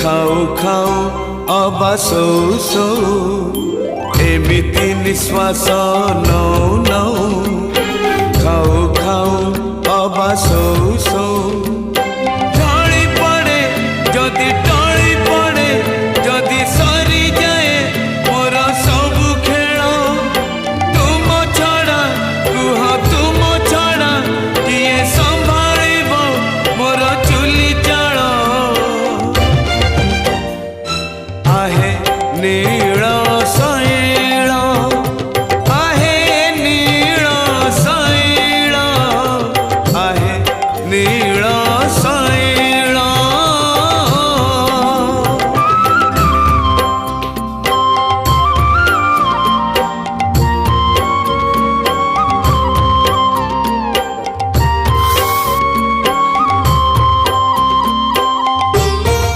ଖାଉ ଖାଉ ଅବା ଶୋଉ ଶୋଉ ଏମିତି ନିଶ୍ୱାସ ନଉ ନଉ ଖାଉ ଖାଉ ଅବା ଶୋଉ ଶୋଉ ଢଳି ପଡ଼େ ଯଦି ଟଳି ପଡ଼େ ଯଦି ସରିଯାଏ ମୋର ସବୁ ଖେଳ ତୁମ ଛଡ଼ା କୁହ ତୁମ ଛଡ଼ା କିଏ ସମ୍ଭାଳିବ ମୋର ଚୁଲି ଚାଳ आहे नी